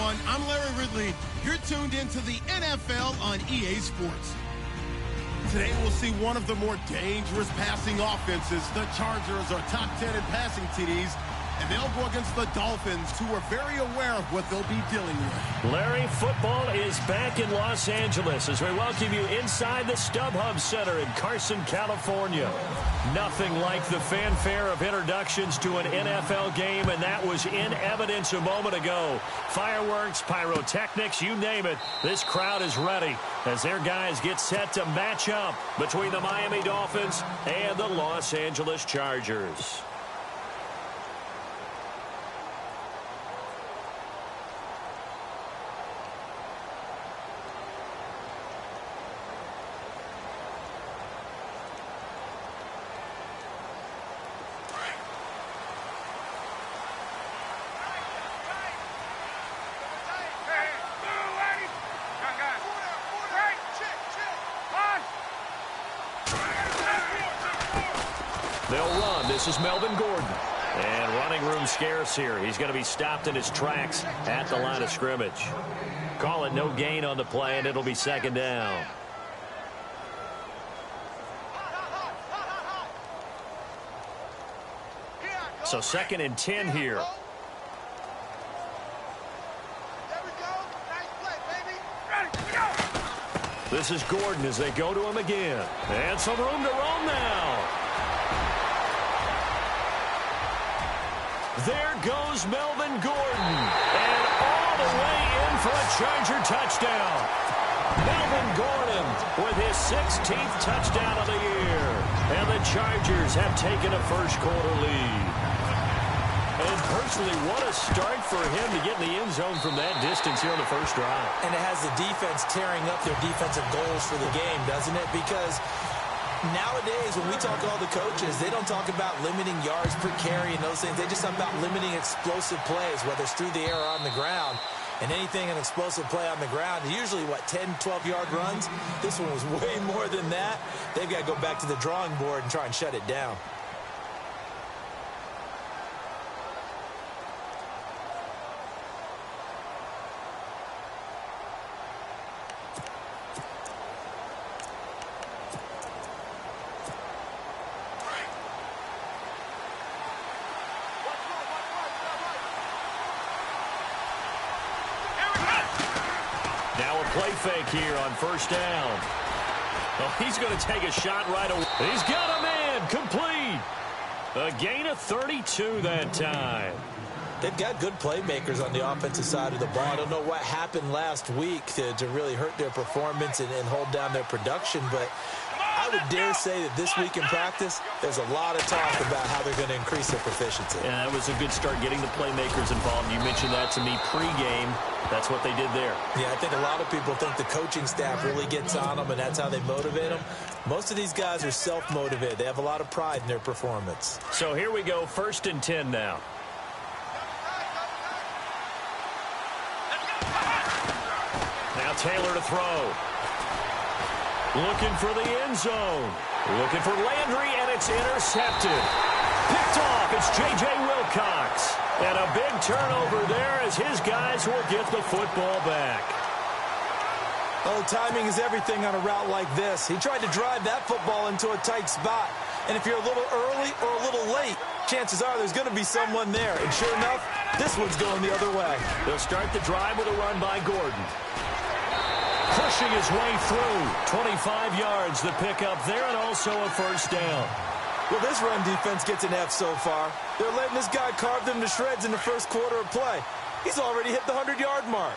everyone. I'm Larry Ridley. You're tuned into the NFL on EA Sports. Today we'll see one of the more dangerous passing offenses. The Chargers are top 10 in passing TDs, and they'll go against the Dolphins, who are very aware of what they'll be dealing with. Larry, football is back in Los Angeles as we welcome you inside the StubHub Center in Carson, California. Nothing like the fanfare of introductions to an NFL game, and that was in evidence a moment ago. Fireworks, pyrotechnics, you name it. This crowd is ready as their guys get set to match up between the Miami Dolphins and the Los Angeles Chargers. They'll run. This is Melvin Gordon. And running room scarce here. He's going to be stopped in his tracks at the line of scrimmage. Call it no gain on the play, and it'll be second down. So 2nd and 10 here. This is Gordon as they go to him again. And some room to roam now. There goes Melvin Gordon. And all the way in for a Charger touchdown. Melvin Gordon with his 16th touchdown of the year. And the Chargers have taken a first-quarter lead. And personally, what a start for him to get in the end zone from that distance here on the first drive. And it has the defense tearing up their defensive goals for the game, doesn't it? Because nowadays, when we talk to all the coaches, they don't talk about limiting yards per carry and those things. They just talk about limiting explosive plays, whether it's through the air or on the ground. And anything an explosive play on the ground, usually, 10, 12-yard runs? This one was way more than that. They've got to go back to the drawing board and try and shut it down. Play fake here on first down. Oh, he's going to take a shot right away. He's got a man complete. A gain of 32 that time. They've got good playmakers on the offensive side of the ball. I don't know what happened last week to really hurt their performance and hold down their production, but I would dare say that this week in practice, there's a lot of talk about how they're going to increase their proficiency. Yeah, that was a good start getting the playmakers involved. You mentioned that to me pregame. That's what they did there. Yeah, I think a lot of people think the coaching staff really gets on them, and that's how they motivate them. Most of these guys are self-motivated. They have a lot of pride in their performance. So here we go, 1st and 10 now. Now Taylor to throw. Looking for the end zone. Looking for Landry, and it's intercepted. Picked off. It's J.J. Wilcox. And a big turnover there as his guys will get the football back. Oh, timing is everything on a route like this. He tried to drive that football into a tight spot. And if you're a little early or a little late, chances are there's going to be someone there. And sure enough, this one's going the other way. They'll start the drive with a run by Gordon. Pushing his way through. 25 yards, the pickup there, and also a first down. Well, this run defense gets an F so far. They're letting this guy carve them to shreds in the first quarter of play. He's already hit the 100-yard mark.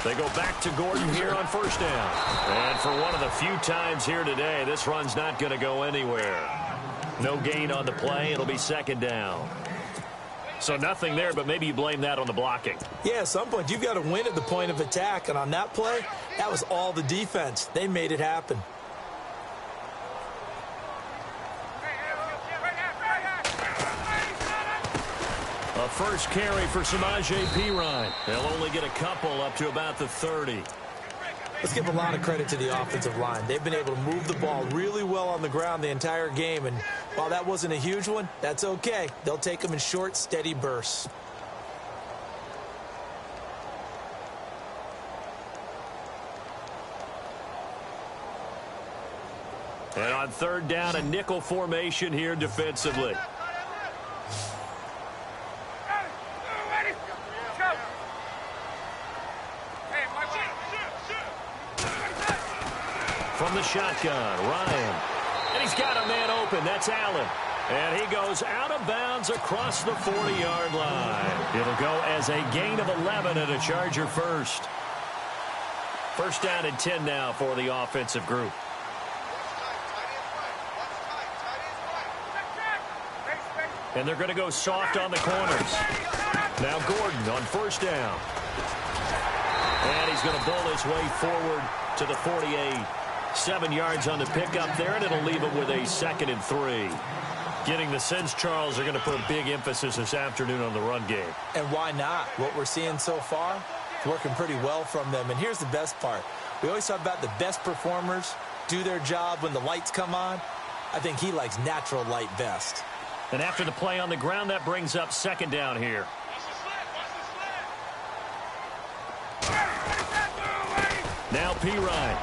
They go back to Gordon here on first down. And for one of the few times here today, this run's not going to go anywhere. No gain on the play. It'll be second down. So nothing there, but maybe you blame that on the blocking. Yeah, at some point, you've got to win at the point of attack. And on that play, that was all the defense. They made it happen. A first carry for Samaje Perine. They'll only get a couple up to about the 30. Let's give a lot of credit to the offensive line. They've been able to move the ball really well on the ground the entire game, and while that wasn't a huge one, that's okay. They'll take them in short, steady bursts. And on third down, a nickel formation here defensively. From the shotgun, Ryan. And he's got a man open. That's Allen. And he goes out of bounds across the 40-yard line. It'll go as a gain of 11 and a Charger first. First down and 10 now for the offensive group. And they're going to go soft on the corners. Now Gordon on first down. And he's going to bowl his way forward to the 48. 7 yards on the pickup there, and it'll leave him with a 2nd and 3. Getting the sense, Charles, are going to put a big emphasis this afternoon on the run game. And why not? What we're seeing so far, working pretty well from them. And here's the best part. We always talk about the best performers do their job when the lights come on. I think he likes natural light best. And after the play on the ground, that brings up 2nd down here. Now P-Ryan.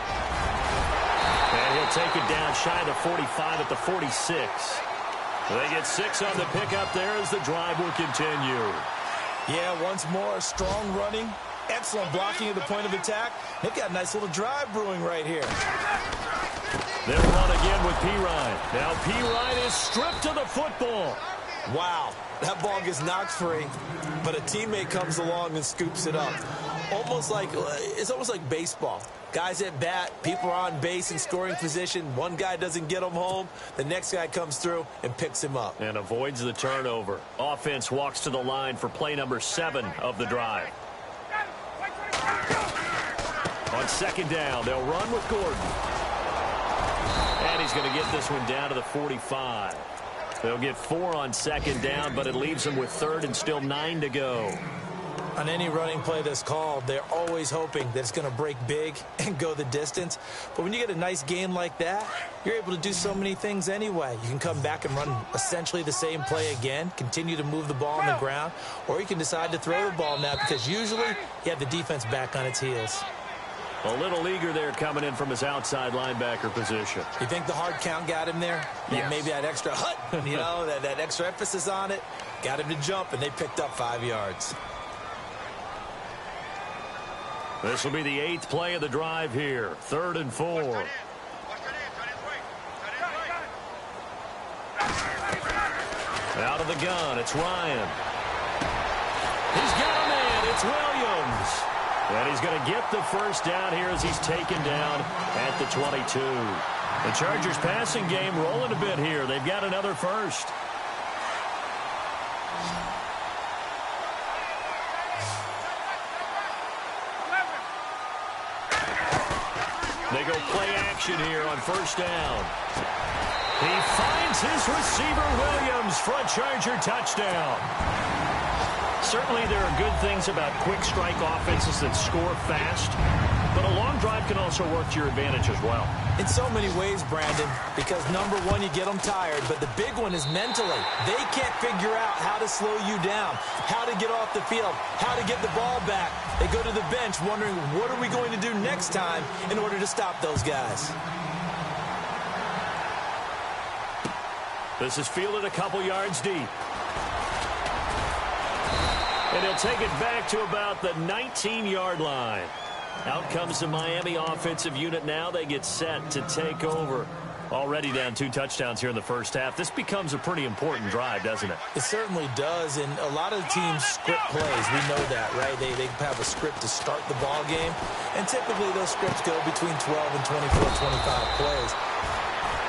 And he'll take it down shy of the 45 at the 46. They get 6 on the pickup there as the drive will continue. Yeah, once more, strong running, excellent blocking at the point of attack. They've got a nice little drive brewing right here. They'll run again with P-Ryan. Now P-Ryan is stripped of the football. Wow, that ball gets knocked free, but a teammate comes along and scoops it up. It's almost like baseball. Guys at bat, people are on base in scoring position. One guy doesn't get him home. The next guy comes through and picks him up. And avoids the turnover. Offense walks to the line for play number 7 of the drive. On 2nd down, they'll run with Gordon. And he's going to get this one down to the 45. They'll get 4 on 2nd down, but it leaves them with 3rd and still 9 to go. On any running play that's called, they're always hoping that it's going to break big and go the distance. But when you get a nice game like that, you're able to do so many things anyway. You can come back and run essentially the same play again, continue to move the ball on the ground, or you can decide to throw the ball now because usually you have the defense back on its heels. A little eager there coming in from his outside linebacker position. You think the hard count got him there? Yes. Maybe that extra that extra emphasis on it got him to jump, and they picked up 5 yards. This will be the 8th play of the drive here. 3rd and 4. Out of the gun, it's Ryan. He's got a man, it's Williams. And he's going to get the first down here as he's taken down at the 22. The Chargers passing game rolling a bit here. They've got another first. They go play action here on first down. He finds his receiver, Williams, for a Charger touchdown. Certainly there are good things about quick strike offenses that score fast, but a long drive can also work to your advantage as well. In so many ways, Brandon, because number one, you get them tired, but the big one is mentally. They can't figure out how to slow you down, how to get off the field, how to get the ball back. They go to the bench wondering, what are we going to do next time in order to stop those guys? This is fielded a couple yards deep. And he'll take it back to about the 19-yard line. Out comes the Miami offensive unit now. They get set to take over. Already down 2 touchdowns here in the first half. This becomes a pretty important drive, doesn't it? It certainly does, and a lot of teams script plays. We know that, right? They have a script to start the ball game, and typically those scripts go between 12 and 24, 25 plays.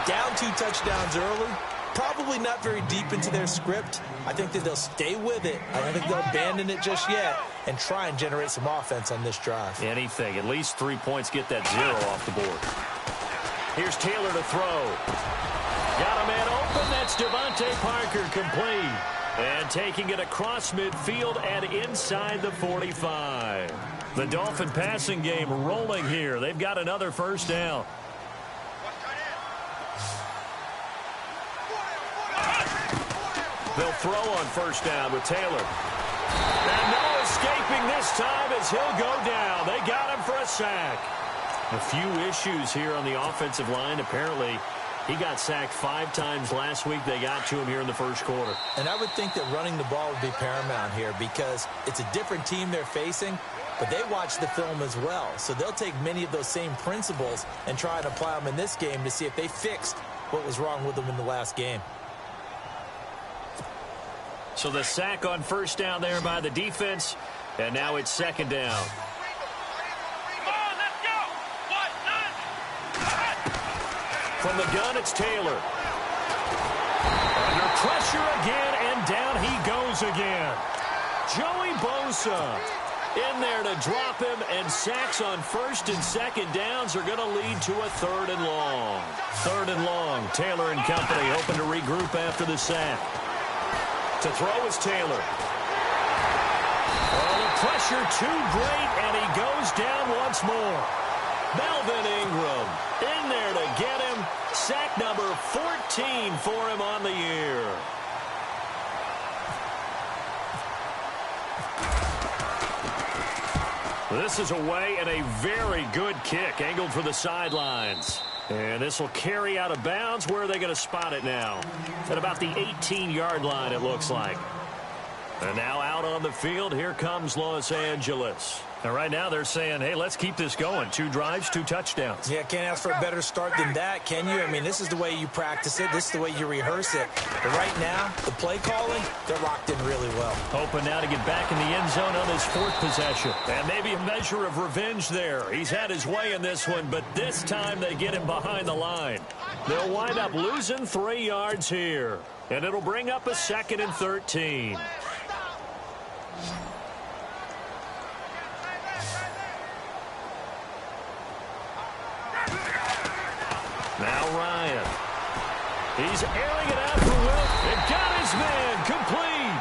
Down 2 touchdowns early, probably not very deep into their script. I think that they'll stay with it. I don't think they'll abandon it just yet and try and generate some offense on this drive. Anything. At least 3 points, get that 0 off the board. Here's Taylor to throw. Got a man open. That's Devontae Parker complete. And taking it across midfield and inside the 45. The Dolphin passing game rolling here. They've got another first down. They'll throw on first down with Taylor. And no escaping this time as he'll go down. They got him for a sack. A few issues here on the offensive line. Apparently, he got sacked 5 times last week. They got to him here in the first quarter. And I would think that running the ball would be paramount here because it's a different team they're facing, but they watch the film as well. So they'll take many of those same principles and try and apply them in this game to see if they fixed what was wrong with them in the last game. So the sack on first down there by the defense, and now it's second down. From the gun, it's Taylor. Under pressure again, and down he goes again. Joey Bosa in there to drop him, and sacks on first and second downs are going to lead to a third and long. Third and long. Taylor and company hoping to regroup after the sack. To throw is Taylor. Oh, the pressure too great, and he goes down once more. Melvin Ingram in there to get him. Sack number 14 for him on the year. This is away, and a very good kick angled for the sidelines. And this will carry out of bounds. Where are they going to spot it now? At about the 18-yard line, it looks like. And now out on the field, here comes Los Angeles. And right now they're saying, hey, let's keep this going. 2 drives, 2 touchdowns. Yeah, can't ask for a better start than that, can you? I mean, this is the way you practice it. This is the way you rehearse it. But right now, the play calling, they're locked in really well. Hoping now to get back in the end zone on his 4th possession. And maybe a measure of revenge there. He's had his way in this one, but this time they get him behind the line. They'll wind up losing 3 yards here. And it'll bring up a 2nd and 13. Now Ryan. He's airing it out for Wilt. And got his man complete.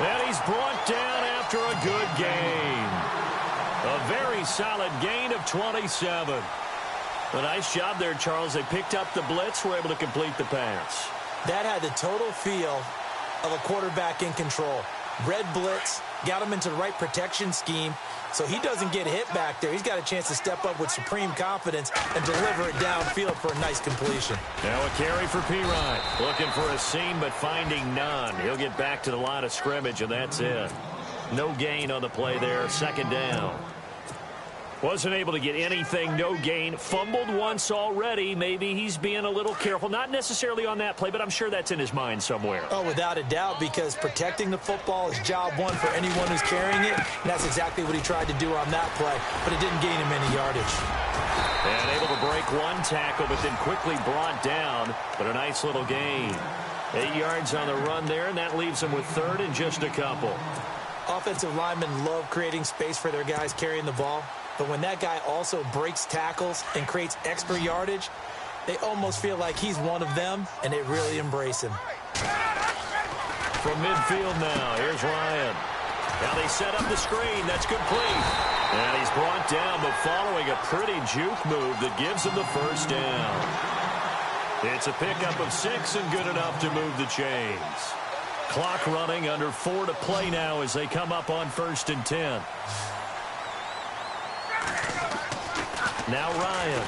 And he's brought down after a good gain. A very solid gain of 27. A nice job there, Charles. They picked up the blitz, were able to complete the pass. That had the total feel of a quarterback in control. Red blitz, got him into the right protection scheme, so he doesn't get hit back there. He's got a chance to step up with supreme confidence and deliver it downfield for a nice completion. Now a carry for P-Ryan. Looking for a seam, but finding none. He'll get back to the line of scrimmage, and that's it. No gain on the play there. 2nd down. Wasn't able to get anything, no gain. Fumbled once already. Maybe he's being a little careful. Not necessarily on that play, but I'm sure that's in his mind somewhere. Oh, without a doubt, because protecting the football is job one for anyone who's carrying it. And that's exactly what he tried to do on that play, but it didn't gain him any yardage. And able to break 1 tackle, but then quickly brought down. But a nice little gain. 8 yards on the run there, and that leaves him with 3rd and just a couple. Offensive linemen love creating space for their guys carrying the ball. But when that guy also breaks tackles and creates extra yardage, they almost feel like he's one of them, and they really embrace him. From midfield now, here's Ryan. Now they set up the screen. That's complete. And he's brought down, but following a pretty juke move that gives him the 1st down. It's a pickup of 6 and good enough to move the chains. Clock running, under 4 to play now as they come up on 1st and 10. Now Ryan.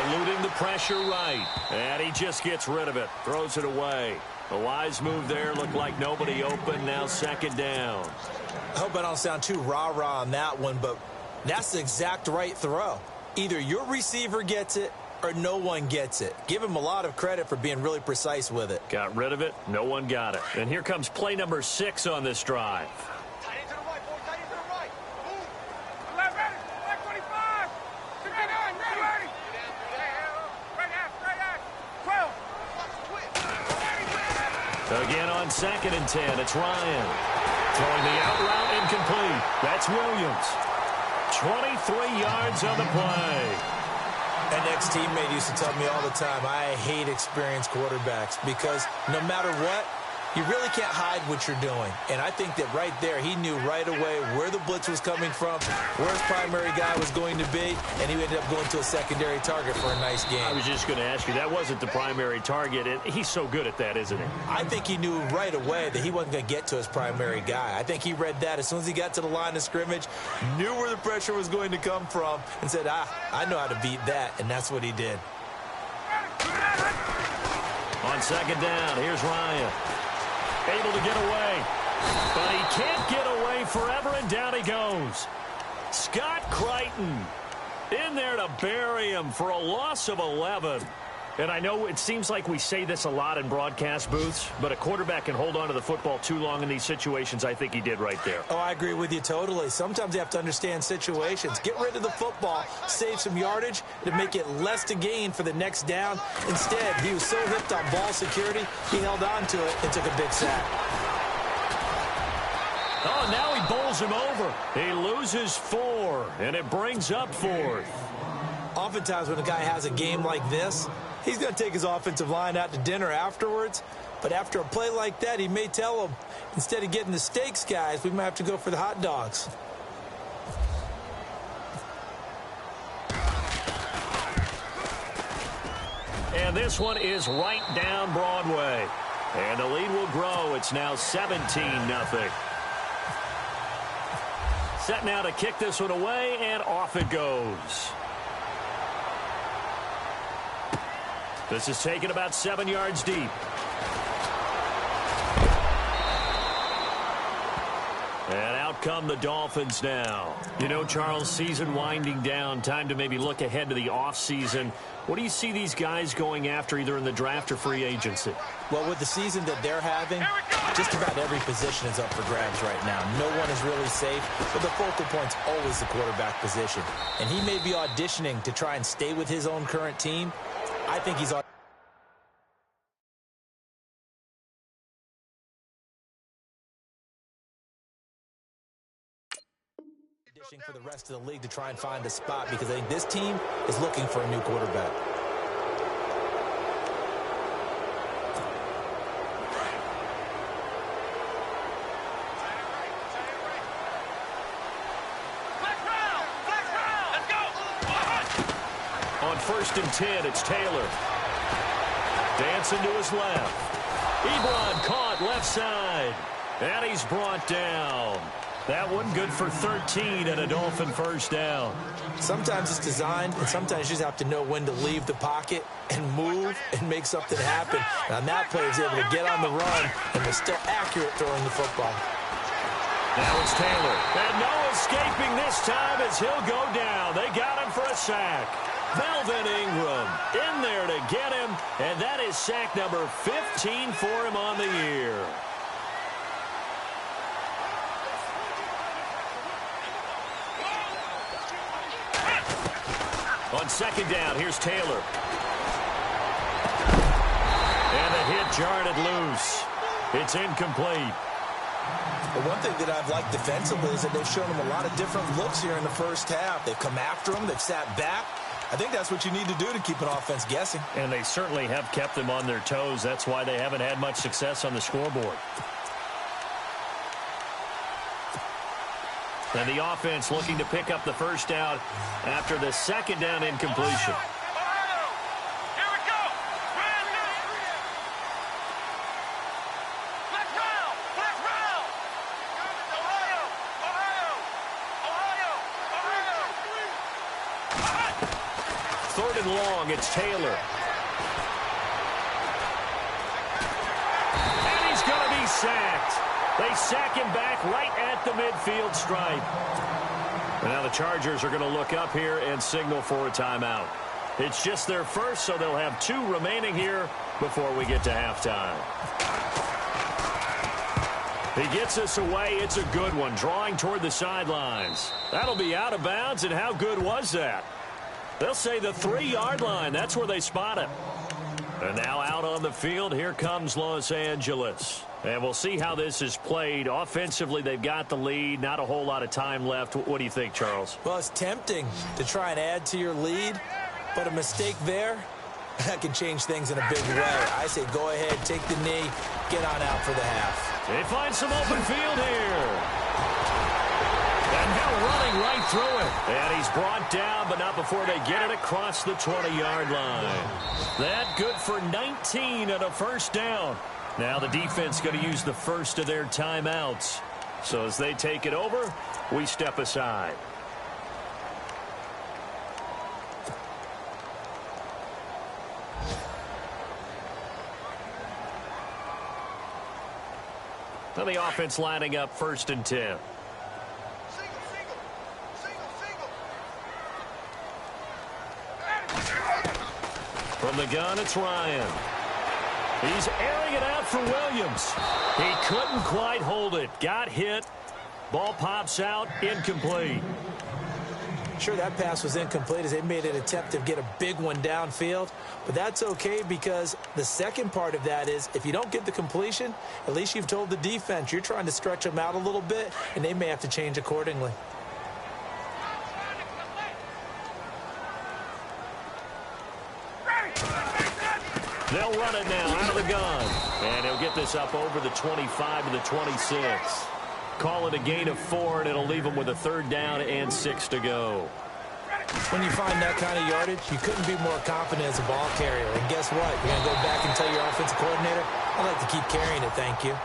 Eluding the pressure right. And he just gets rid of it. Throws it away. A wise move there. Looked like nobody open. Now 2nd down. I hope I don't sound too rah-rah on that one, but that's the exact right throw. Either your receiver gets it or no one gets it. Give him a lot of credit for being really precise with it. Got rid of it. No one got it. And here comes play number 6 on this drive. Again on 2nd and 10, it's Ryan. Throwing the out route incomplete. That's Williams. 23 yards on the play. An ex-teammate used to tell me all the time, I hate experienced quarterbacks because no matter what, you really can't hide what you're doing. And I think that right there, he knew right away where the blitz was coming from, where his primary guy was going to be, and he ended up going to a secondary target for a nice game. I was just going to ask you, that wasn't the primary target, and he's so good at that, isn't he? I think he knew right away that he wasn't going to get to his primary guy. I think he read that as soon as he got to the line of scrimmage, knew where the pressure was going to come from, and said, I know how to beat that, and that's what he did. On second down, here's Ryan. Able to get away, but he can't get away forever, and down he goes. Scott Crichton in there to bury him for a loss of 11. And I know it seems like we say this a lot in broadcast booths, but a quarterback can hold on to the football too long in these situations. I think he did right there. Oh, I agree with you totally. Sometimes you have to understand situations. Get rid of the football, save some yardage to make it less to gain for the next down. Instead, he was so hipped on ball security, he held on to it and took a big sack. Oh, now he bowls him over. He loses 4, and it brings up 4th. Oftentimes when a guy has a game like this, he's going to take his offensive line out to dinner afterwards. But after a play like that, he may tell them, instead of getting the steaks, guys, we might have to go for the hot dogs. And this one is right down Broadway. And the lead will grow. It's now 17-0. Set now to kick this one away, and off it goes. This is taken about 7 yards deep. And out come the Dolphins now. You know, Charles, season winding down, time to maybe look ahead to the offseason. What do you see these guys going after either in the draft or free agency? Well, with the season that they're having, just about every position is up for grabs right now. No one is really safe, but the focal point's always the quarterback position. And he may be auditioning to try and stay with his own current team. I think he's auditioning for the rest of the league to try and find a spot because I think this team is looking for a new quarterback. On 1st and 10, it's Taylor. Dancing to his left. Ebron caught left side. And he's brought down. That one good for 13 and a Dolphin first down. Sometimes it's designed, and sometimes you just have to know when to leave the pocket and move and make something happen. And on that play, he was able to get on the run and was still accurate throwing the football. Now it's Taylor. And no escaping this time as he'll go down. They got him for a sack. Melvin Ingram in there to get him, and that is sack number 15 for him on the year. On second down, here's Taylor. And the hit jarred it loose. It's incomplete. The one thing that I've liked defensively is that they've shown him a lot of different looks here in the first half. They've come after him. They've sat back. I think that's what you need to do to keep an offense guessing. And they certainly have kept them on their toes. That's why they haven't had much success on the scoreboard. And the offense looking to pick up the first down after the second down incompletion. Third and long, it's Taylor. And he's going to be sacked. They sack him back right at the midfield stripe. And now the Chargers are going to look up here and signal for a timeout. It's just their first, so they'll have 2 remaining here before we get to halftime. He gets us away. It's a good one, drawing toward the sidelines. That'll be out of bounds, and how good was that? They'll say the 3-yard line. That's where they spot him. And now out on the field, here comes Los Angeles. And we'll see how this is played. Offensively, they've got the lead. Not a whole lot of time left. What do you think, Charles? Well, it's tempting to try and add to your lead. But a mistake there, that can change things in a big way. I say go ahead, take the knee, get on out for the half. They find some open field here. And Hill running right through it. And he's brought down, but not before they get it across the 20-yard line. That good for 19 and a first down. Now the defense going to use the first of their timeouts. So as they take it over, we step aside. Now the offense lining up 1st and 10. From the gun, it's Ryan. He's airing it out for Williams. He couldn't quite hold it. Got hit. Ball pops out. Incomplete. Sure, that pass was incomplete as they made an attempt to get a big one downfield. But that's okay because the second part of that is if you don't get the completion, at least you've told the defense you're trying to stretch them out a little bit, and they may have to change accordingly. They'll run it now out of the gun. And he'll get this up over the 25 to the 26. Call it a gain of 4, and it'll leave them with a 3rd down and 6 to go. When you find that kind of yardage, you couldn't be more confident as a ball carrier. And guess what? You're going to go back and tell your offensive coordinator, I'd like to keep carrying it, thank you.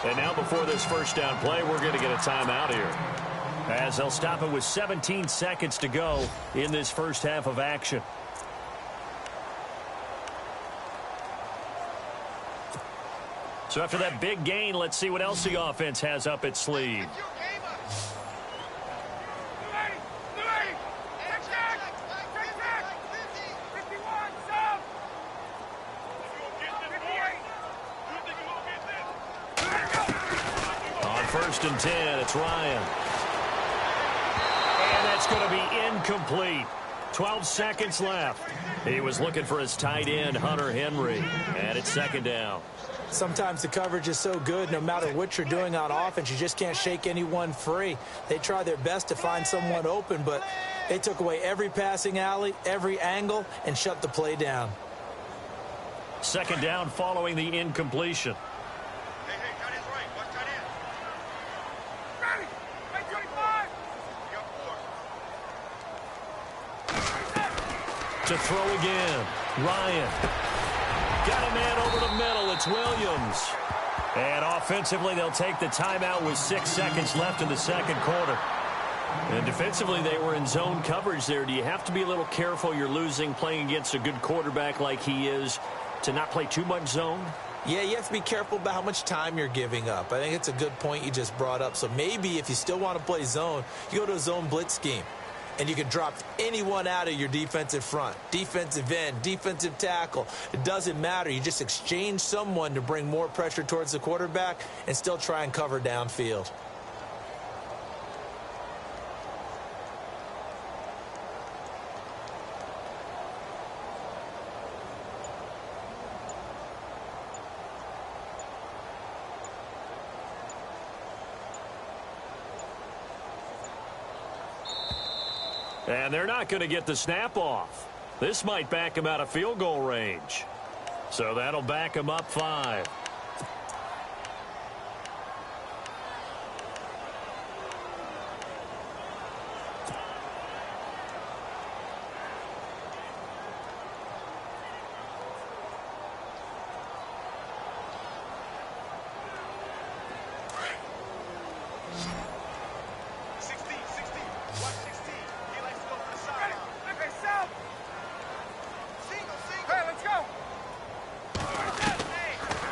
And now before this first down play, we're going to get a timeout here. As they'll stop it with 17 seconds to go in this first half of action. So after that big gain, let's see what else the offense has up its sleeve. On 1st and 10, it's Ryan. And that's going to be incomplete. 12 seconds left. He was looking for his tight end, Hunter Henry. And it's 2nd down. Sometimes the coverage is so good, no matter what you're doing on offense, you just can't shake anyone free. They try their best to find someone open, but they took away every passing alley, every angle, and shut the play down. 2nd down following the incompletion. To throw again, Ryan. Got a man over the middle. It's Williams. And offensively, they'll take the timeout with 6 seconds left in the second quarter. And defensively, they were in zone coverage there. Do you have to be a little careful? You're losing, playing against a good quarterback like he is, to not play too much zone? Yeah, you have to be careful about how much time you're giving up. I think it's a good point you just brought up. So maybe if you still want to play zone, you go to a zone blitz scheme. And you can drop anyone out of your defensive front, defensive end, defensive tackle. It doesn't matter. You just exchange someone to bring more pressure towards the quarterback and still try and cover downfield. And they're not going to get the snap off. This might back him out of field goal range. So that'll back him up 5.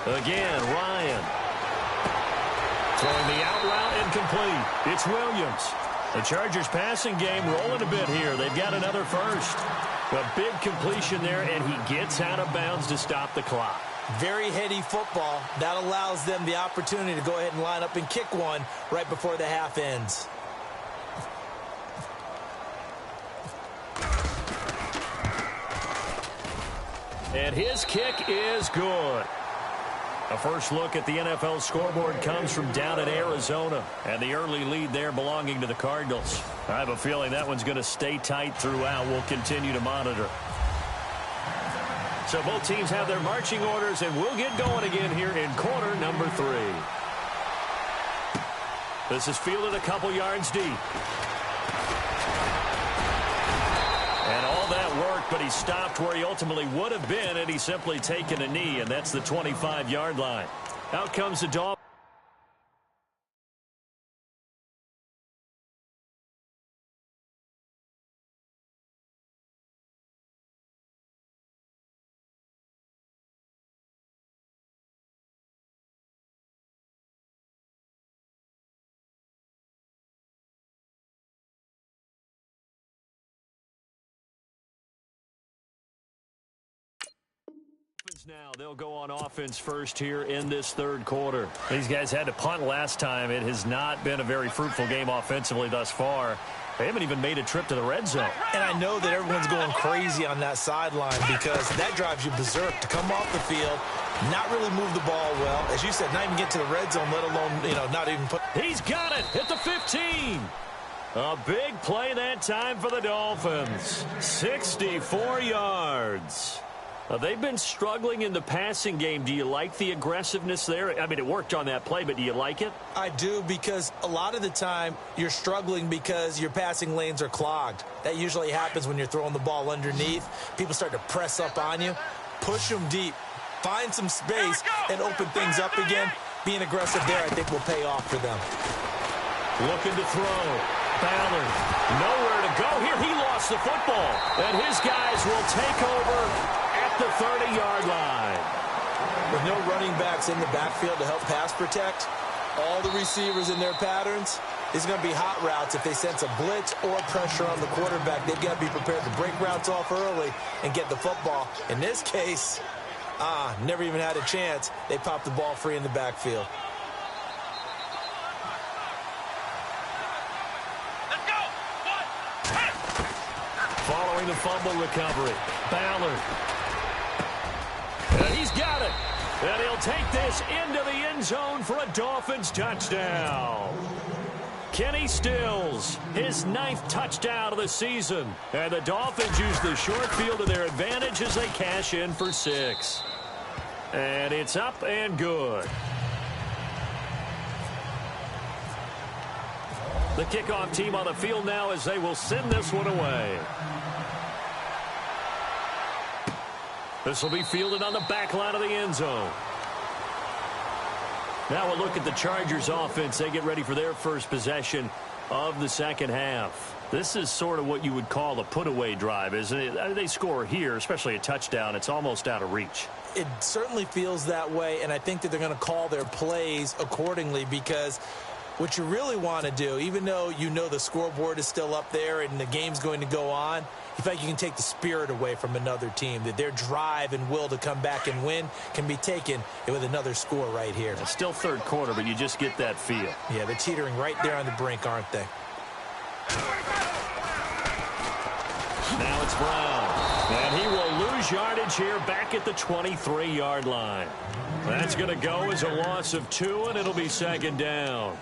Again, Ryan. Throwing the out route incomplete. It's Williams. The Chargers passing game rolling a bit here. They've got another first. A big completion there, and he gets out of bounds to stop the clock. Very heady football. That allows them the opportunity to go ahead and line up and kick one right before the half ends. And his kick is good. A first look at the NFL scoreboard comes from down in Arizona, and the early lead there belonging to the Cardinals. I have a feeling that one's going to stay tight throughout. We'll continue to monitor. So both teams have their marching orders, and we'll get going again here in quarter number 3. This is fielded a couple yards deep. And all that work, but he stopped where he ultimately would have been, and he's simply taken a knee, and that's the 25-yard line. Out comes the Dolphins. Now they'll go on offense first here in this third quarter. These guys had to punt last time. It has not been a very fruitful game offensively thus far. They haven't even made a trip to the red zone. And I know that everyone's going crazy on that sideline because that drives you berserk to come off the field, not really move the ball well. As you said, not even get to the red zone, let alone, not even put. He's got it at the 15. A big play that time for the Dolphins. 64 yards. They've been struggling in the passing game. Do you like the aggressiveness there? I mean, it worked on that play, but do you like it? I do, because a lot of the time you're struggling because your passing lanes are clogged. That usually happens when you're throwing the ball underneath. People start to press up on you. Push them deep. Find some space and open things up again. Being aggressive there, I think, will pay off for them. Looking to throw. Ballard, nowhere to go. Here he lost the football. And his guys will take over the 30-yard line. With no running backs in the backfield to help pass protect, all the receivers in their patterns, it's going to be hot routes if they sense a blitz or pressure on the quarterback. They've got to be prepared to break routes off early and get the football. In this case, never even had a chance. They popped the ball free in the backfield. Let's go! Following the fumble recovery, Ballard. And he's got it. And he'll take this into the end zone for a Dolphins touchdown. Kenny Stills, his 9th touchdown of the season. And the Dolphins use the short field to their advantage as they cash in for 6. And it's up and good. The kickoff team on the field now as they will send this one away. This will be fielded on the back line of the end zone. Now we'll look at the Chargers offense. They get ready for their first possession of the second half. This is sort of what you would call a put-away drive, isn't it? They score here, especially a touchdown. It's almost out of reach. It certainly feels that way, and I think that they're going to call their plays accordingly, because what you really want to do, even though you know the scoreboard is still up there and the game's going to go on, you feel like you can take the spirit away from another team, that their drive and will to come back and win can be taken with another score right here. It's still third quarter, but you just get that feel. Yeah, they're teetering right there on the brink, aren't they? Now it's Brown. And he will lose yardage here back at the 23-yard line. That's going to go as a loss of 2, and it'll be second down.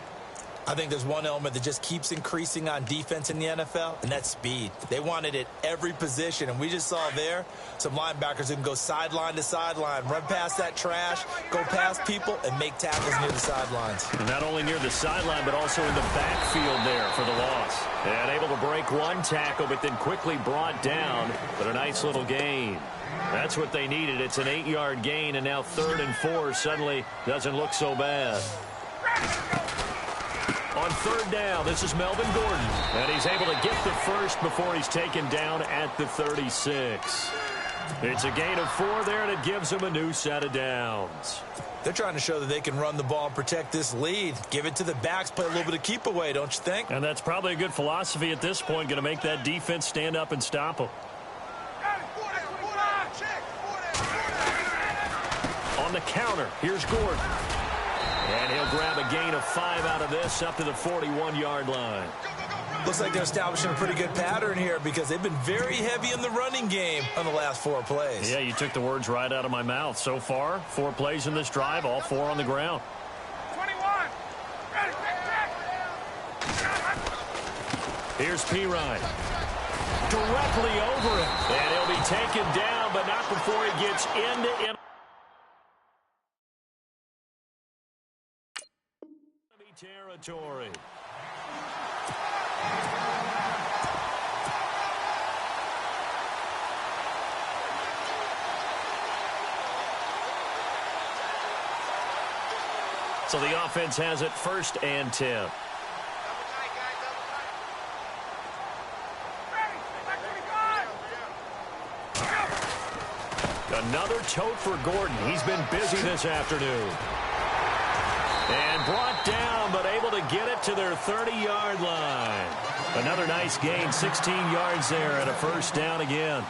I think there's one element that just keeps increasing on defense in the NFL, and that's speed. They want it at every position, and we just saw there some linebackers who can go sideline to sideline, run past that trash, go past people, and make tackles near the sidelines. And not only near the sideline, but also in the backfield there for the loss. And able to break one tackle, but then quickly brought down, but a nice little gain. That's what they needed. It's an 8-yard gain, and now 3rd and 4 suddenly doesn't look so bad. On 3rd down, this is Melvin Gordon. And he's able to get the first before he's taken down at the 36. It's a gain of 4 there, and it gives him a new set of downs. They're trying to show that they can run the ball and protect this lead. Give it to the backs, play a little bit of keep away, don't you think? And that's probably a good philosophy at this point, going to make that defense stand up and stop them. On the counter, here's Gordon. And he'll grab a gain of 5 out of this up to the 41-yard line. Looks like they're establishing a pretty good pattern here because they've been very heavy in the running game on the last 4 plays. Yeah, you took the words right out of my mouth. So far, 4 plays in this drive, all 4 on the ground. 21. Ready, Here's Pirine. Directly over him. And he'll be taken down but not before he gets into enemy territory. So the offense has it 1st and 10. Another tote for Gordon. He's been busy this afternoon. And brought down, but able to get it to their 30-yard line. Another nice gain, 16 yards there, and a 1st down again.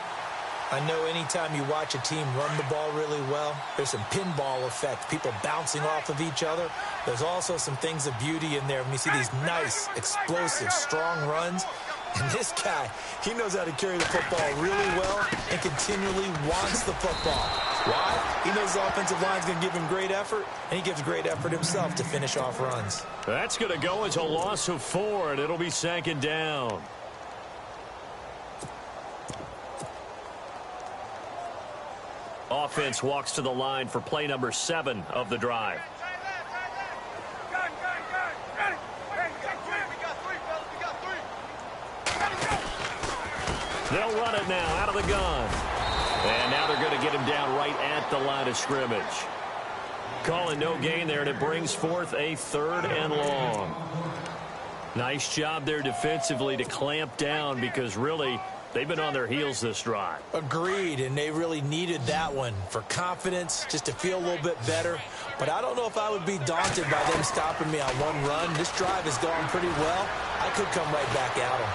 I know anytime you watch a team run the ball really well, there's some pinball effect, people bouncing off of each other. There's also some things of beauty in there when you see these nice, explosive, strong runs. And this guy, he knows how to carry the football really well and continually wants the football. Why? He knows the offensive line's going to give him great effort, and he gives great effort himself to finish off runs. That's going to go as a loss of 4, and it'll be 2nd down. Offense walks to the line for play number 7 of the drive. They'll run it now out of the gun. And now they're going to get him down right at the line of scrimmage. Calling no gain there, and it brings forth a 3rd and long. Nice job there defensively to clamp down because really they've been on their heels this drive. Agreed, and they really needed that one for confidence, just to feel a little bit better. But I don't know if I would be daunted by them stopping me on one run. This drive has gone pretty well. I could come right back at them.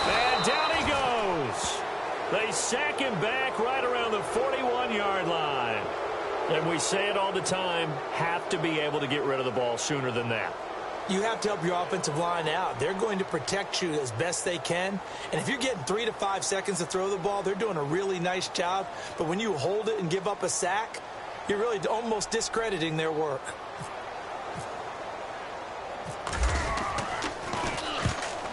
And down he goes. They sack him back right around the 41-yard line. And we say it all the time, have to be able to get rid of the ball sooner than that. You have to help your offensive line out. They're going to protect you as best they can. And if you're getting 3 to 5 seconds to throw the ball, they're doing a really nice job. But when you hold it and give up a sack, you're really almost discrediting their work.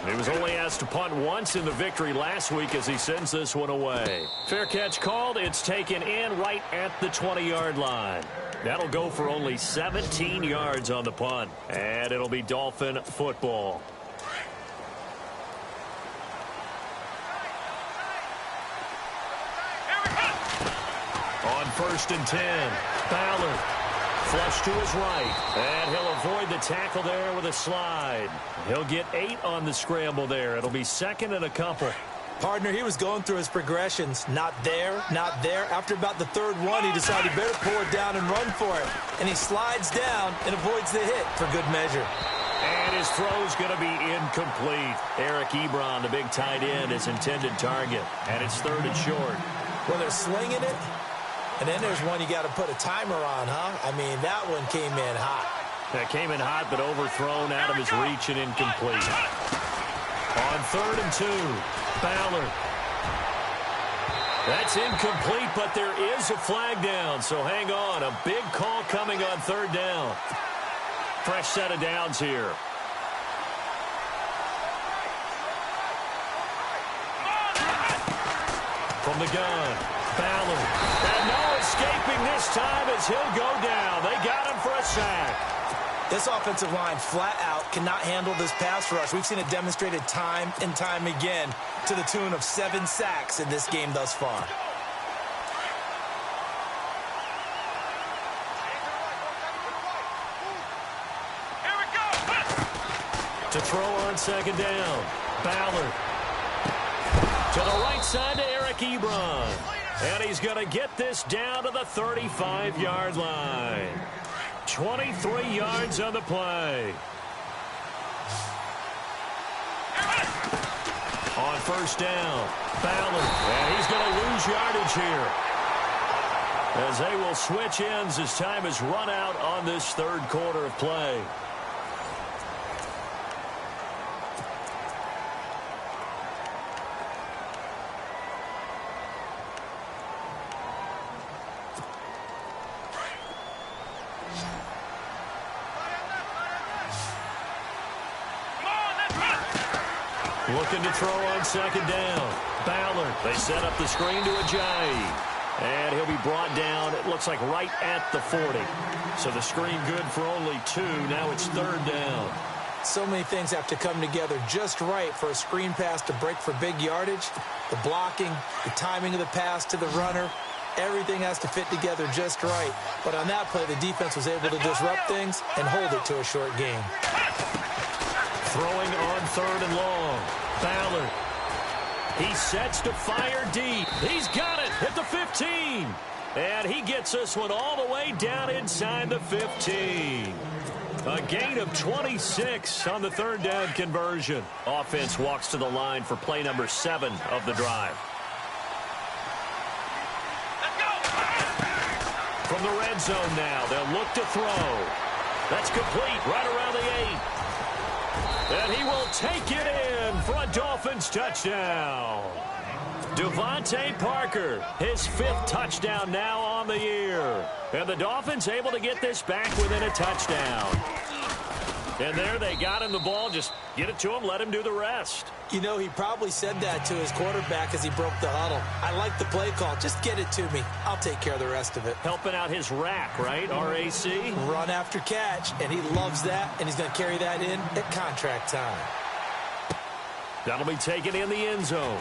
He was only asked to punt once in the victory last week as he sends this one away. Fair catch called. It's taken in right at the 20-yard line. That'll go for only 17 yards on the punt. And it'll be Dolphin football. On 1st and 10, Ballard. Flush to his right, and he'll avoid the tackle there with a slide. He'll get 8 on the scramble there. It'll be 2nd and a couple. Partner, he was going through his progressions. Not there, not there. After about the 3rd one, he decided he better pull it down and run for it. And he slides down and avoids the hit for good measure. And his throw's going to be incomplete. Eric Ebron, the big tight end, his intended target. And it's 3rd and short. Well, they're slinging it. And then there's one you got to put a timer on, huh? I mean, that one came in hot. That came in hot, but overthrown out of his reach and incomplete. On 3rd and 2, Ballard. That's incomplete, but there is a flag down, so hang on. A big call coming on 3rd down. Fresh set of downs here. From the gun, Ballard. And no escaping this time as he'll go down. They got him for a sack. This offensive line flat out cannot handle this pass rush. We've seen it demonstrated time and time again to the tune of 7 sacks in this game thus far. Here we go. To throw on 2nd down, Ballard. To the right side to Eric Ebron. And he's going to get this down to the 35-yard line. 23 yards on the play. On 1st down, Ballard. And he's going to lose yardage here. As they will switch ends as time is run out on this 3rd quarter of play. Looking to throw on 2nd down. Ballard. They set up the screen to Ajayi. And he'll be brought down, it looks like right at the 40. So the screen good for only 2. Now it's 3rd down. So many things have to come together just right for a screen pass to break for big yardage. The blocking, the timing of the pass to the runner, everything has to fit together just right. But on that play, the defense was able to disrupt things and hold it to a short gain. Throwing on 3rd and long. Ballard. He sets to fire deep. He's got it at the 15. And he gets this one all the way down inside the 15. A gain of 26 on the 3rd down conversion. Offense walks to the line for play number 7 of the drive. From the red zone now, they'll look to throw. That's complete right around the 8. And he will take it in for a Dolphins touchdown. Devontae Parker, his 5th touchdown now on the year. And the Dolphins able to get this back within a touchdown. And there they got him the ball. Just get it to him, let him do the rest. You know, he probably said that to his quarterback as he broke the huddle. I like the play call. Just get it to me. I'll take care of the rest of it. Helping out his rack, right? R-A-C? Run after catch, and he loves that, and he's going to carry that in at contract time. That'll be taken in the end zone.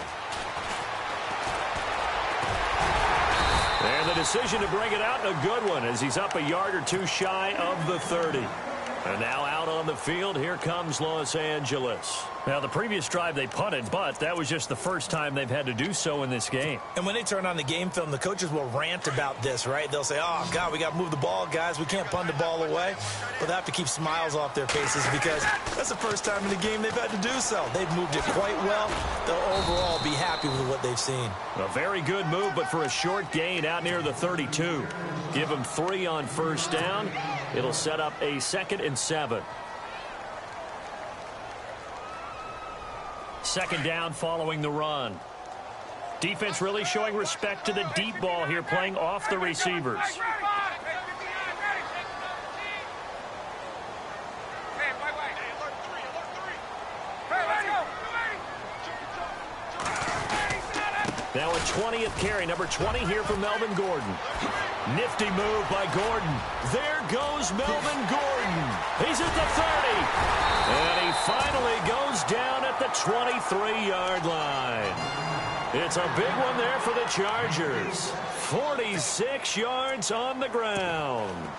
And the decision to bring it out, a good one, as he's up a yard or 2 shy of the 30. And now out on the field, here comes Los Angeles. Now, the previous drive they punted, but that was just the first time they've had to do so in this game. And when they turn on the game film, the coaches will rant about this, right? They'll say, oh, God, we got to move the ball, guys. We can't punt the ball away. But they have to keep smiles off their faces because that's the first time in the game they've had to do so. They've moved it quite well. They'll overall be happy with what they've seen. A very good move, but for a short gain out near the 32. Give them 3 on 1st down. It'll set up a 2nd and 7. 2nd down following the run. Defense really showing respect to the deep ball here, playing off the receivers. Now a 20th carry, number 20 here for Melvin Gordon. Nifty move by Gordon. There goes Melvin Gordon. He's at the 30. And he finally goes down at the 23-yard line. It's a big one there for the Chargers. 46 yards on the ground.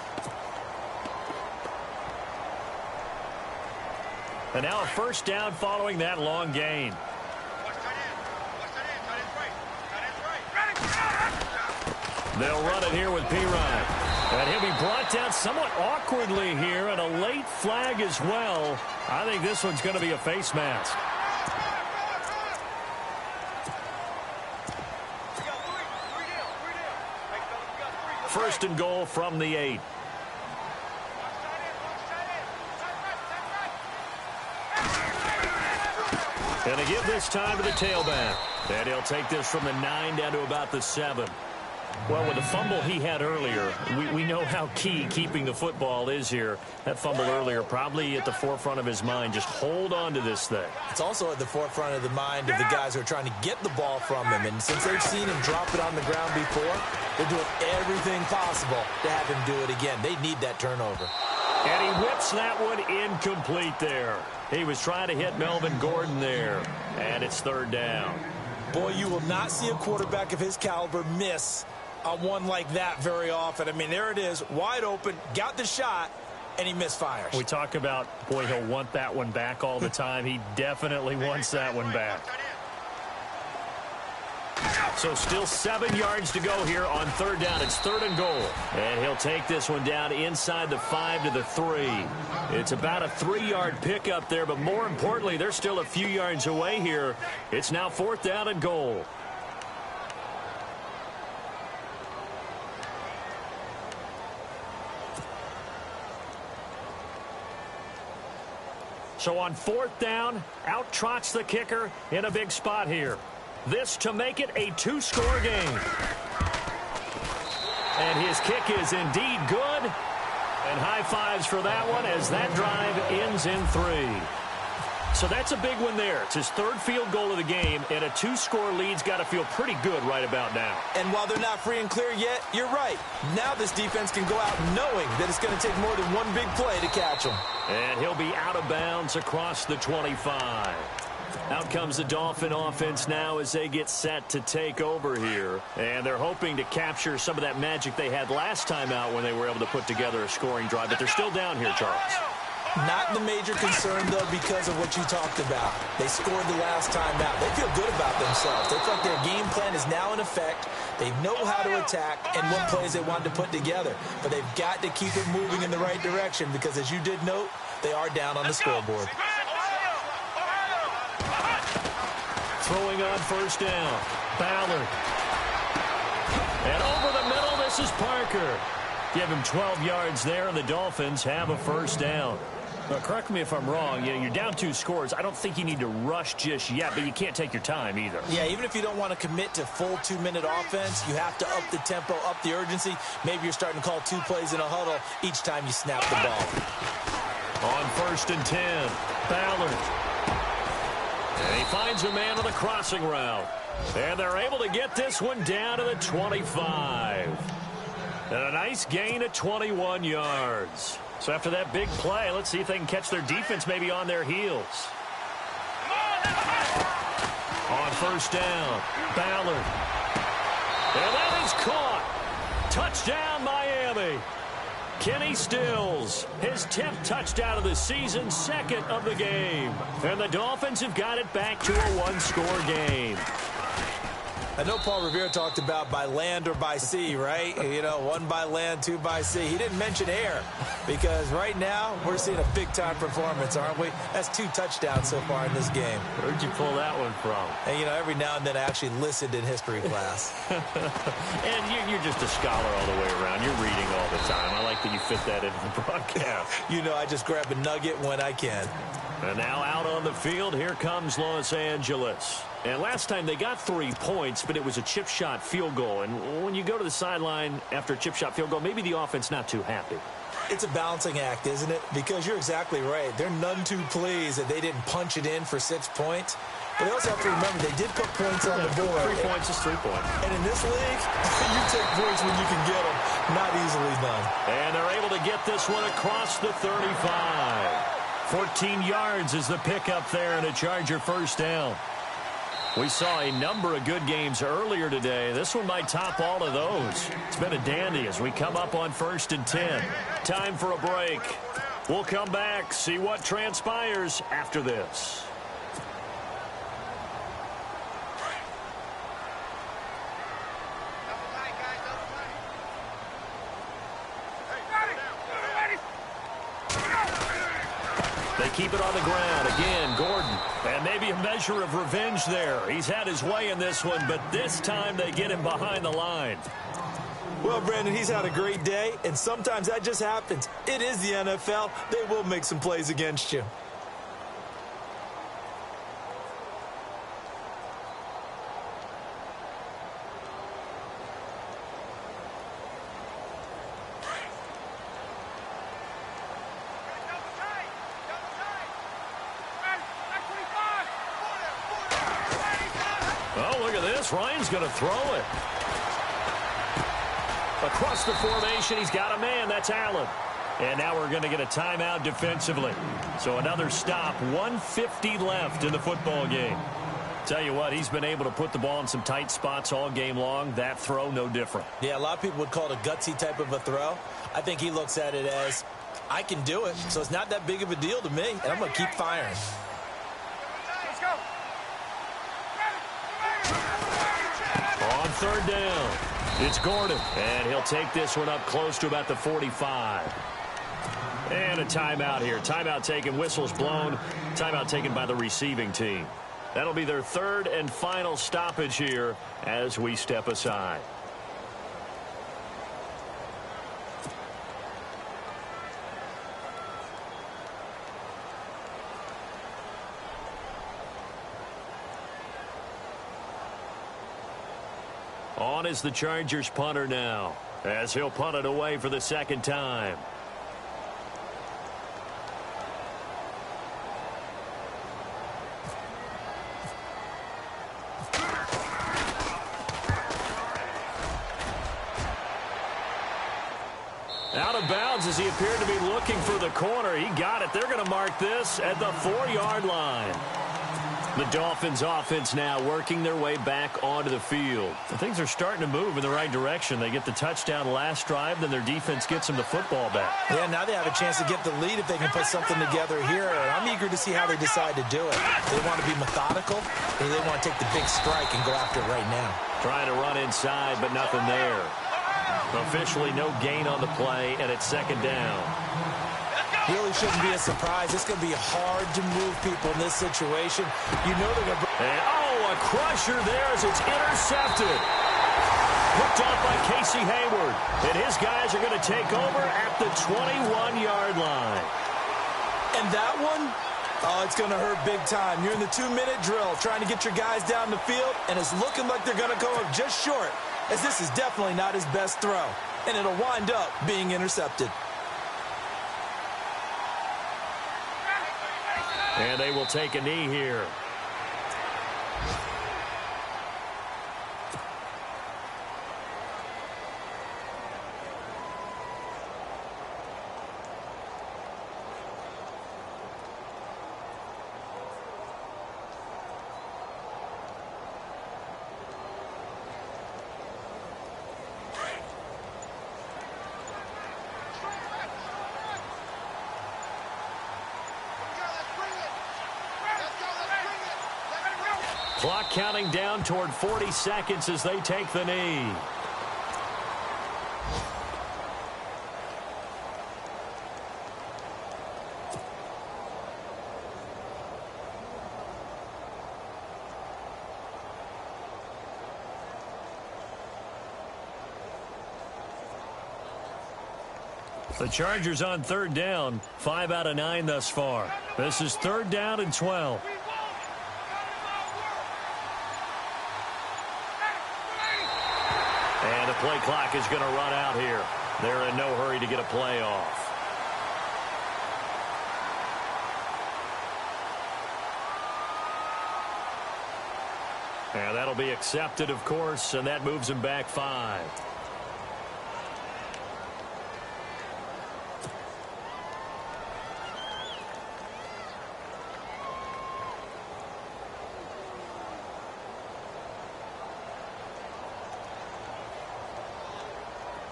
And now a 1st down following that long gain. They'll run it here with Pirine. And he'll be brought down somewhat awkwardly here, and a late flag as well. I think this one's going to be a face mask. First and goal from the 8. And to give this time to the tailback. And he'll take this from the 9 down to about the 7. Well, with the fumble he had earlier, we know how key keeping the football is here. That fumble earlier probably at the forefront of his mind. Just hold on to this thing. It's also at the forefront of the mind of the guys who are trying to get the ball from him. And since they've seen him drop it on the ground before, they're doing everything possible to have him do it again. They need that turnover. And he whips that one incomplete there. He was trying to hit Melvin Gordon there. And it's 3rd down. Boy, you will not see a quarterback of his caliber miss on one like that very often. I mean, there it is, wide open, got the shot, and he misfires. We talk about, boy, he'll want that one back all the time. He definitely wants that one back. So still 7 yards to go here on 3rd down. It's 3rd and goal. And he'll take this one down inside the 5 to the 3. It's about a 3-yard pickup there, but more importantly, they're still a few yards away here. It's now 4th down and goal. So on 4th down, out trots the kicker in a big spot here. This to make it a 2-score game. And his kick is indeed good. And high fives for that one as that drive ends in 3. So that's a big one there. It's his third field goal of the game, and a 2-score lead's got to feel pretty good right about now. And while they're not free and clear yet, you're right. Now this defense can go out knowing that it's going to take more than one big play to catch them. And he'll be out of bounds across the 25. Out comes the Dolphin offense now as they get set to take over here. And they're hoping to capture some of that magic they had last time out when they were able to put together a scoring drive. But they're still down here, Charles. Not the major concern, though, because of what you talked about. They scored the last time out. They feel good about themselves. They feel like their game plan is now in effect. They know how to attack and what plays they want to put together. But they've got to keep it moving in the right direction because, as you did note, they are down on the scoreboard. Throwing on first down. Ballard. And over the middle, this is Parker. Give him 12 yards there, and the Dolphins have a first down. Now, correct me if I'm wrong. You know, you're down 2 scores. I don't think you need to rush just yet, but you can't take your time either. Yeah, even if you don't want to commit to full 2-minute offense, you have to up the tempo, up the urgency. Maybe you're starting to call 2 plays in a huddle each time you snap the ball. On first and 10, Ballard. And he finds a man on the crossing route. And they're able to get this one down to the 25. And a nice gain of 21 yards. So after that big play, let's see if they can catch their defense maybe on their heels. On first down, Ballard. And that is caught. Touchdown, Miami. Kenny Stills, his 10th touchdown of the season, 2nd of the game. And the Dolphins have got it back to a 1-score game. I know Paul Revere talked about by land or by sea, right? You know, 1 by land, 2 by sea. He didn't mention air because right now we're seeing a big-time performance, aren't we? That's 2 touchdowns so far in this game. Where'd you pull that one from? And, you know, every now and then I actually listened in history class. And you're just a scholar all the way around. You're reading all the time. I like that you fit that into the broadcast. You know, I just grab a nugget when I can. And now out on the field, here comes Los Angeles. And last time they got 3 points, but it was a chip shot field goal. And when you go to the sideline after a chip shot field goal, maybe the offense not too happy. It's a balancing act, isn't it? Because you're exactly right. They're none too pleased that they didn't punch it in for 6 points. But they also have to remember they did put points on the board. 3 points is 3 points. And in this league, you take points when you can get them. Not easily done. And they're able to get this one across the 35. 14 yards is the pickup there and a Charger first down. We saw a number of good games earlier today. This one might top all of those. It's been a dandy as we come up on first and 10. Time for a break. We'll come back, see what transpires after this. They keep it on the ground. Again, Gordon. And maybe a measure of revenge there. He's had his way in this one, but this time they get him behind the line. Well, Brandon, he's had a great day, and sometimes that just happens. It is the NFL. They will make some plays against you. Oh, look at this. Ryan's going to throw it. Across the formation, he's got a man. That's Allen. And now we're going to get a timeout defensively. So another stop. 1:50 left in the football game. Tell you what, he's been able to put the ball in some tight spots all game long. That throw, no different. Yeah, a lot of people would call it a gutsy type of a throw. I think he looks at it as, I can do it, so it's not that big of a deal to me, and I'm going to keep firing. Let's go. On third down, it's Gordon, and he'll take this one up close to about the 45. And a timeout here. Timeout taken, whistles blown. Timeout taken by the receiving team. That'll be their third and final stoppage here as we step aside. On is the Chargers punter now, as he'll punt it away for the second time. Out of bounds as he appeared to be looking for the corner. He got it. They're going to mark this at the 4-yard line. The Dolphins offense now working their way back onto the field. Things are starting to move in the right direction. They get the touchdown last drive, then their defense gets them the football back. Yeah, now they have a chance to get the lead if they can put something together here. I'm eager to see how they decide to do it. They want to be methodical, or they want to take the big strike and go after it right now. Trying to run inside, but nothing there. Officially no gain on the play, and it's second down. Really shouldn't be a surprise. It's going to be hard to move people in this situation. You know they're going to... And, a crusher there as it's intercepted. Picked off by Casey Hayward. And his guys are going to take over at the 21-yard line. And that one, it's going to hurt big time. You're in the 2-minute drill trying to get your guys down the field, and it's looking like they're going to go up just short, as this is definitely not his best throw. And it'll wind up being intercepted. And they will take a knee here. Clock counting down toward 40 seconds as they take the knee. The Chargers on third down, 5 out of 9 thus far. This is third down and 12. And the play clock is going to run out here. They're in no hurry to get a play off. And that'll be accepted, of course, and that moves him back 5.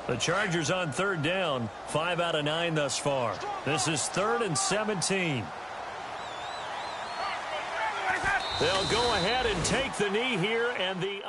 The Chargers on third down, 5 out of 9 thus far. This is 3rd and 17. They'll go ahead and take the knee here, and the